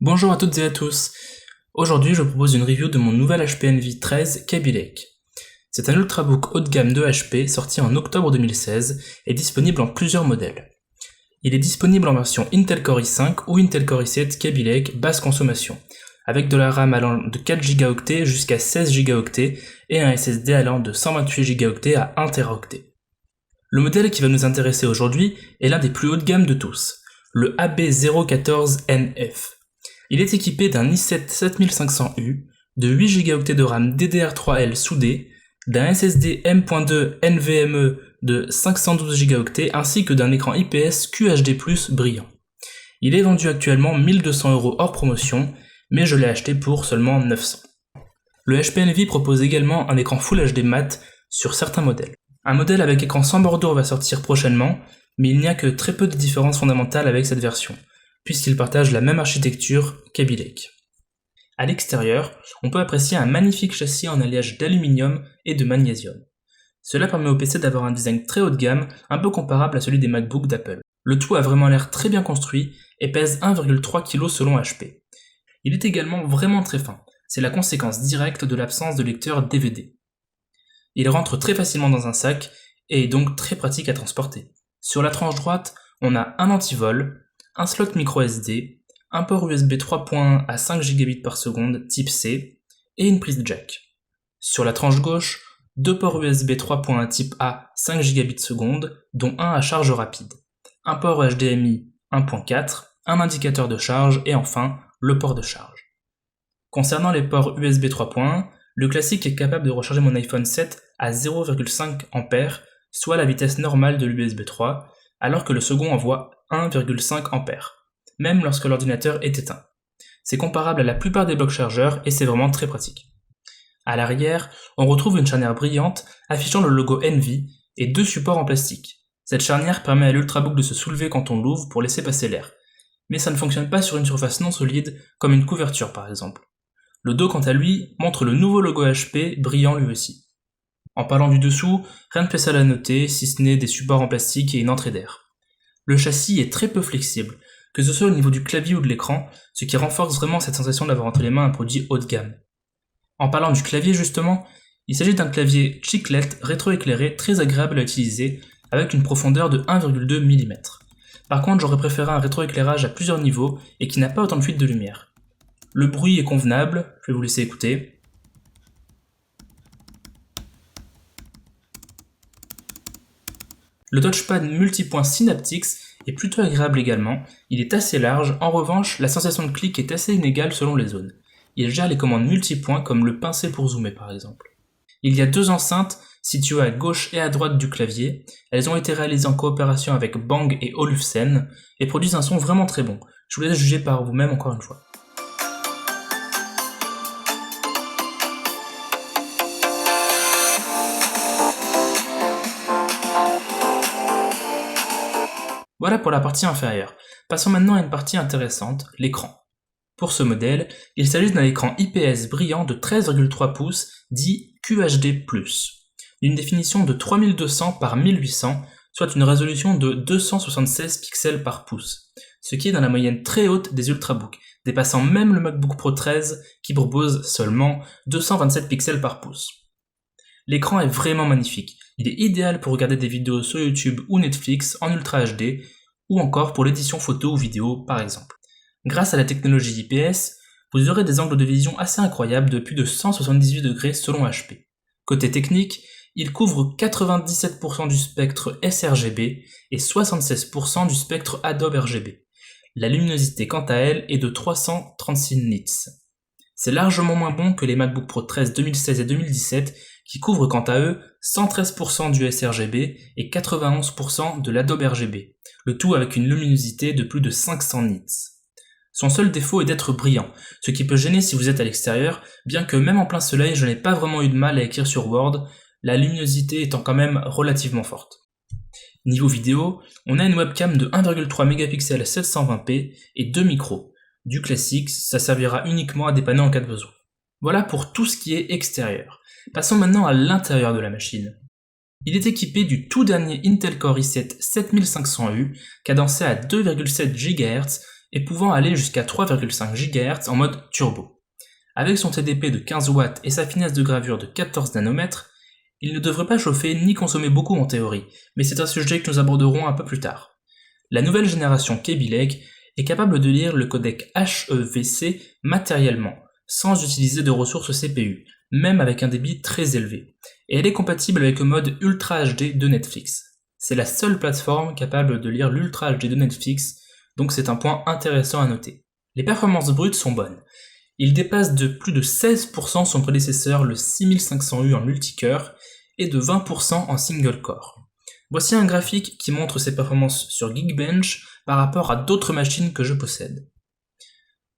Bonjour à toutes et à tous. Aujourd'hui, je vous propose une review de mon nouvel HP Envy 13 Kaby Lake. C'est un ultrabook haut de gamme de HP sorti en octobre 2016 et disponible en plusieurs modèles. Il est disponible en version Intel Core i5 ou Intel Core i7 Kaby Lake basse consommation, avec de la RAM allant de 4 Go jusqu'à 16 Go et un SSD allant de 128 Go à 1 Teraoctet. Le modèle qui va nous intéresser aujourd'hui est l'un des plus hauts de gamme de tous, le AB014NF. Il est équipé d'un i7 7500U, de 8 Go de RAM DDR3L soudé, d'un SSD M.2 NVMe de 512 Go ainsi que d'un écran IPS QHD+ brillant. Il est vendu actuellement 1200 € hors promotion, mais je l'ai acheté pour seulement 900. Le HP Envy propose également un écran Full HD Mat sur certains modèles. Un modèle avec écran sans bordure va sortir prochainement, mais il n'y a que très peu de différences fondamentales avec cette version, puisqu'il partage la même architecture Kaby Lake. À l'extérieur, on peut apprécier un magnifique châssis en alliage d'aluminium et de magnésium. Cela permet au PC d'avoir un design très haut de gamme, un peu comparable à celui des MacBooks d'Apple. Le tout a vraiment l'air très bien construit et pèse 1,3 kg selon HP. Il est également vraiment très fin, c'est la conséquence directe de l'absence de lecteur DVD. Il rentre très facilement dans un sac et est donc très pratique à transporter. Sur la tranche droite, on a un antivol, un slot micro SD, un port USB 3.1 à 5 Gb par seconde type C et une prise jack. Sur la tranche gauche, deux ports USB 3.1 type A 5 Gb seconde, dont un à charge rapide, un port HDMI 1.4, un indicateur de charge et enfin le port de charge. Concernant les ports USB 3.1, le classique est capable de recharger mon iPhone 7 à 0,5 A, soit la vitesse normale de l'USB 3, alors que le second envoie 1,5 A, même lorsque l'ordinateur est éteint. C'est comparable à la plupart des blocs chargeurs et c'est vraiment très pratique. À l'arrière, on retrouve une charnière brillante affichant le logo Envy et deux supports en plastique. Cette charnière permet à l'ultrabook de se soulever quand on l'ouvre pour laisser passer l'air, mais ça ne fonctionne pas sur une surface non solide comme une couverture par exemple. Le dos quant à lui montre le nouveau logo HP brillant lui aussi. En parlant du dessous, rien de spécial à noter si ce n'est des supports en plastique et une entrée d'air. Le châssis est très peu flexible, que ce soit au niveau du clavier ou de l'écran, ce qui renforce vraiment cette sensation d'avoir entre les mains un produit haut de gamme. En parlant du clavier justement, il s'agit d'un clavier chiclette rétroéclairé très agréable à utiliser avec une profondeur de 1,2 mm. Par contre, j'aurais préféré un rétroéclairage à plusieurs niveaux et qui n'a pas autant de fuite de lumière. Le bruit est convenable, je vais vous laisser écouter. Le touchpad multipoint Synaptics est plutôt agréable également, il est assez large, en revanche la sensation de clic est assez inégale selon les zones. Il gère les commandes multipoints comme le pincé pour zoomer par exemple. Il y a deux enceintes situées à gauche et à droite du clavier, elles ont été réalisées en coopération avec Bang et Olufsen et produisent un son vraiment très bon, je vous laisse juger par vous-même encore une fois. Voilà pour la partie inférieure. Passons maintenant à une partie intéressante, l'écran. Pour ce modèle, il s'agit d'un écran IPS brillant de 13,3 pouces, dit QHD+, d'une définition de 3200 par 1800, soit une résolution de 276 pixels par pouce, ce qui est dans la moyenne très haute des ultrabooks, dépassant même le MacBook Pro 13 qui propose seulement 227 pixels par pouce. L'écran est vraiment magnifique, il est idéal pour regarder des vidéos sur YouTube ou Netflix en Ultra HD, ou encore pour l'édition photo ou vidéo par exemple. Grâce à la technologie IPS, vous aurez des angles de vision assez incroyables de plus de 178 degrés selon HP. Côté technique, il couvre 97% du spectre sRGB et 76% du spectre Adobe RGB. La luminosité quant à elle est de 336 nits. C'est largement moins bon que les MacBook Pro 13 2016 et 2017 qui couvrent quant à eux 113% du sRGB et 91% de l'Adobe RGB, le tout avec une luminosité de plus de 500 nits. Son seul défaut est d'être brillant, ce qui peut gêner si vous êtes à l'extérieur, bien que même en plein soleil je n'ai pas vraiment eu de mal à écrire sur Word, la luminosité étant quand même relativement forte. Niveau vidéo, on a une webcam de 1,3 mégapixels 720p et deux micros. Du classique, ça servira uniquement à dépanner en cas de besoin. Voilà pour tout ce qui est extérieur. Passons maintenant à l'intérieur de la machine. Il est équipé du tout dernier Intel Core i7 7500U, cadencé à 2,7 GHz et pouvant aller jusqu'à 3,5 GHz en mode turbo. Avec son TDP de 15 watts et sa finesse de gravure de 14 nanomètres, il ne devrait pas chauffer ni consommer beaucoup en théorie, mais c'est un sujet que nous aborderons un peu plus tard. La nouvelle génération Kaby Lake est capable de lire le codec HEVC matériellement, sans utiliser de ressources CPU, même avec un débit très élevé, et elle est compatible avec le mode Ultra HD de Netflix. C'est la seule plateforme capable de lire l'Ultra HD de Netflix, donc c'est un point intéressant à noter. Les performances brutes sont bonnes. Il dépasse de plus de 16% son prédécesseur, le 6500U en multicœur, et de 20% en single core. Voici un graphique qui montre ses performances sur Geekbench par rapport à d'autres machines que je possède.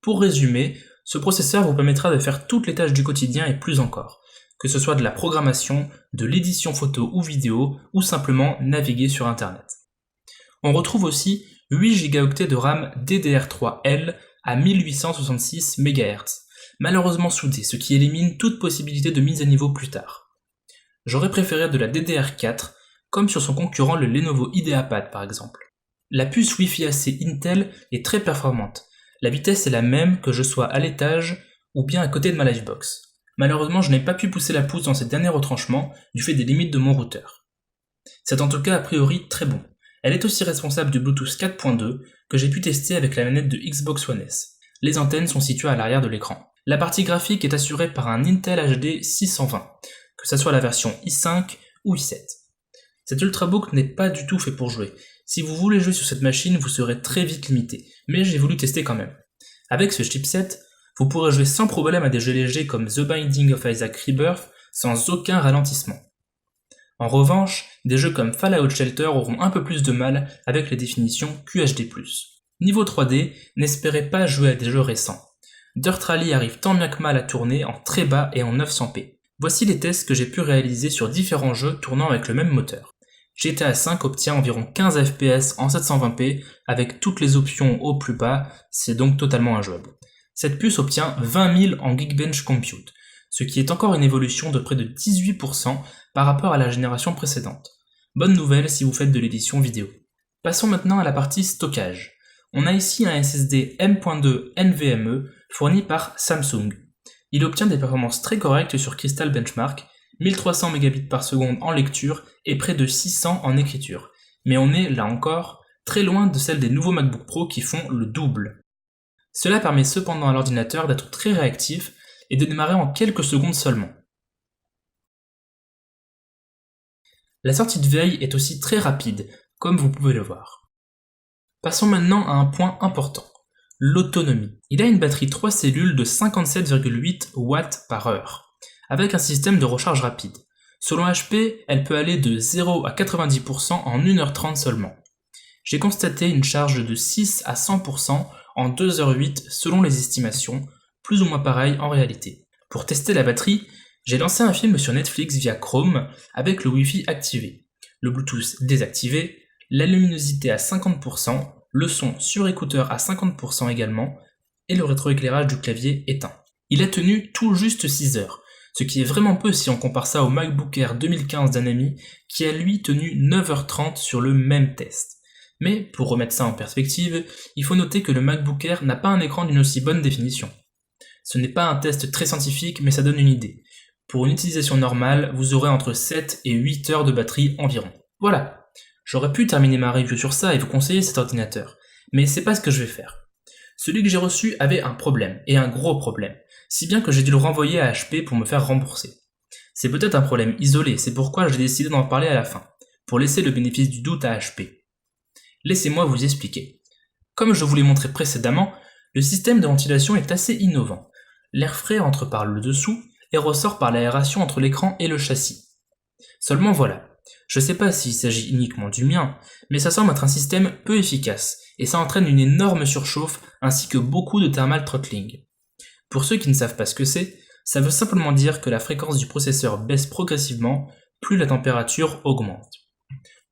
Pour résumer, ce processeur vous permettra de faire toutes les tâches du quotidien et plus encore, que ce soit de la programmation, de l'édition photo ou vidéo, ou simplement naviguer sur internet. On retrouve aussi 8 Go de RAM DDR3L à 1866 MHz, malheureusement soudé, ce qui élimine toute possibilité de mise à niveau plus tard. J'aurais préféré de la DDR4, comme sur son concurrent le Lenovo IdeaPad par exemple. La puce Wi-Fi AC Intel est très performante. La vitesse est la même que je sois à l'étage ou bien à côté de ma Livebox. Malheureusement, je n'ai pas pu pousser la pouce dans ces derniers retranchements du fait des limites de mon routeur. C'est en tout cas a priori très bon. Elle est aussi responsable du Bluetooth 4.2 que j'ai pu tester avec la manette de Xbox One S. Les antennes sont situées à l'arrière de l'écran. La partie graphique est assurée par un Intel HD 620, que ce soit la version i5 ou i7. Cet Ultrabook n'est pas du tout fait pour jouer. Si vous voulez jouer sur cette machine, vous serez très vite limité, mais j'ai voulu tester quand même. Avec ce chipset, vous pourrez jouer sans problème à des jeux légers comme The Binding of Isaac Rebirth sans aucun ralentissement. En revanche, des jeux comme Fallout Shelter auront un peu plus de mal avec les définitions QHD+. Niveau 3D, n'espérez pas jouer à des jeux récents. Dirt Rally arrive tant bien que mal à tourner en très bas et en 900p. Voici les tests que j'ai pu réaliser sur différents jeux tournant avec le même moteur. GTA V obtient environ 15 fps en 720p avec toutes les options au plus bas, c'est donc totalement injouable. Cette puce obtient 20 000 en Geekbench Compute, ce qui est encore une évolution de près de 18% par rapport à la génération précédente. Bonne nouvelle si vous faites de l'édition vidéo. Passons maintenant à la partie stockage. On a ici un SSD M.2 NVMe fourni par Samsung. Il obtient des performances très correctes sur Crystal Benchmark, 1300 Mbps en lecture et près de 600 en écriture. Mais on est, là encore, très loin de celle des nouveaux MacBook Pro qui font le double. Cela permet cependant à l'ordinateur d'être très réactif et de démarrer en quelques secondes seulement. La sortie de veille est aussi très rapide, comme vous pouvez le voir. Passons maintenant à un point important, l'autonomie. Il a une batterie 3 cellules de 57,8 watts par heure, avec un système de recharge rapide. Selon HP, elle peut aller de 0 à 90% en 1h30 seulement. J'ai constaté une charge de 6 à 100% en 2h08 selon les estimations, plus ou moins pareil en réalité. Pour tester la batterie, j'ai lancé un film sur Netflix via Chrome avec le Wi-Fi activé, le Bluetooth désactivé, la luminosité à 50%, le son sur écouteur à 50% également, et le rétroéclairage du clavier éteint. Il a tenu tout juste 6 heures, ce qui est vraiment peu si on compare ça au MacBook Air 2015 d'un ami qui a lui tenu 9h30 sur le même test. Mais pour remettre ça en perspective, il faut noter que le MacBook Air n'a pas un écran d'une aussi bonne définition. Ce n'est pas un test très scientifique, mais ça donne une idée. Pour une utilisation normale, vous aurez entre 7 et 8 heures de batterie environ. Voilà, j'aurais pu terminer ma review sur ça et vous conseiller cet ordinateur, mais c'est pas ce que je vais faire. Celui que j'ai reçu avait un problème, et un gros problème, si bien que j'ai dû le renvoyer à HP pour me faire rembourser. C'est peut-être un problème isolé, c'est pourquoi j'ai décidé d'en parler à la fin, pour laisser le bénéfice du doute à HP. Laissez-moi vous expliquer. Comme je vous l'ai montré précédemment, le système de ventilation est assez innovant. L'air frais entre par le dessous et ressort par l'aération entre l'écran et le châssis. Seulement voilà, je sais pas s'il s'agit uniquement du mien, mais ça semble être un système peu efficace, et ça entraîne une énorme surchauffe ainsi que beaucoup de thermal throttling. Pour ceux qui ne savent pas ce que c'est, ça veut simplement dire que la fréquence du processeur baisse progressivement, plus la température augmente.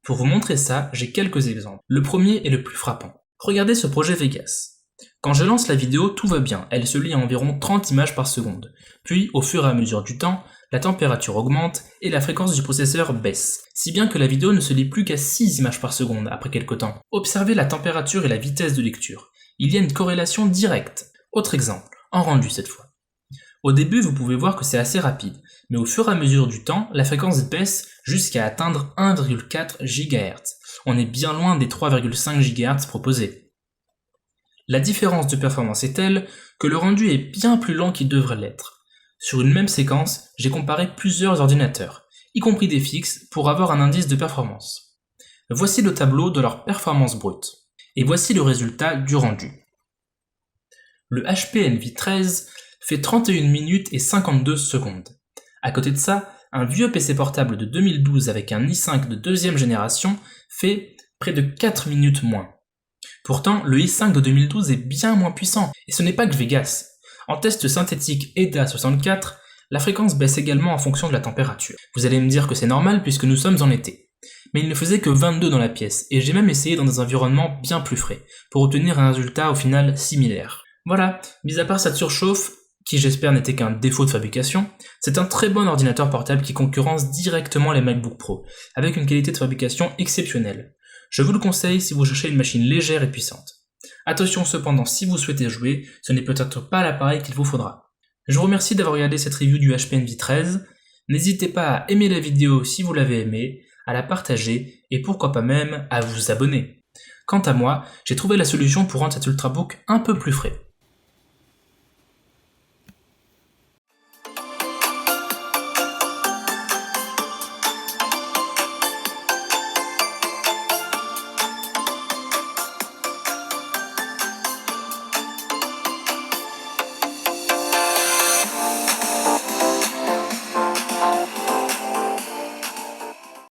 Pour vous montrer ça, j'ai quelques exemples. Le premier est le plus frappant. Regardez ce projet Vegas. Quand je lance la vidéo, tout va bien, elle se lit à environ 30 images par seconde. Puis, au fur et à mesure du temps, la température augmente et la fréquence du processeur baisse, si bien que la vidéo ne se lit plus qu'à 6 images par seconde après quelque temps. Observez la température et la vitesse de lecture. il y a une corrélation directe. Autre exemple, en rendu cette fois. Au début, vous pouvez voir que c'est assez rapide, mais au fur et à mesure du temps, la fréquence baisse jusqu'à atteindre 1,4 GHz. On est bien loin des 3,5 GHz proposés. La différence de performance est telle que le rendu est bien plus lent qu'il devrait l'être. Sur une même séquence, j'ai comparé plusieurs ordinateurs, y compris des fixes, pour avoir un indice de performance. Voici le tableau de leur performance brute. Et voici le résultat du rendu. Le HP Envy 13 fait 31 minutes et 52 secondes. À côté de ça, un vieux PC portable de 2012 avec un i5 de deuxième génération fait près de 4 minutes moins. Pourtant, le i5 de 2012 est bien moins puissant, et ce n'est pas que Vegas. En test synthétique EDA64, la fréquence baisse également en fonction de la température. Vous allez me dire que c'est normal puisque nous sommes en été. Mais il ne faisait que 22 dans la pièce, et j'ai même essayé dans des environnements bien plus frais, pour obtenir un résultat au final similaire. Voilà, mis à part cette surchauffe, qui j'espère n'était qu'un défaut de fabrication, c'est un très bon ordinateur portable qui concurrence directement les MacBook Pro, avec une qualité de fabrication exceptionnelle. Je vous le conseille si vous cherchez une machine légère et puissante. Attention cependant, si vous souhaitez jouer, ce n'est peut-être pas l'appareil qu'il vous faudra. Je vous remercie d'avoir regardé cette review du HP Envy 13, n'hésitez pas à aimer la vidéo si vous l'avez aimée, à la partager et pourquoi pas même à vous abonner. Quant à moi, j'ai trouvé la solution pour rendre cet Ultrabook un peu plus frais.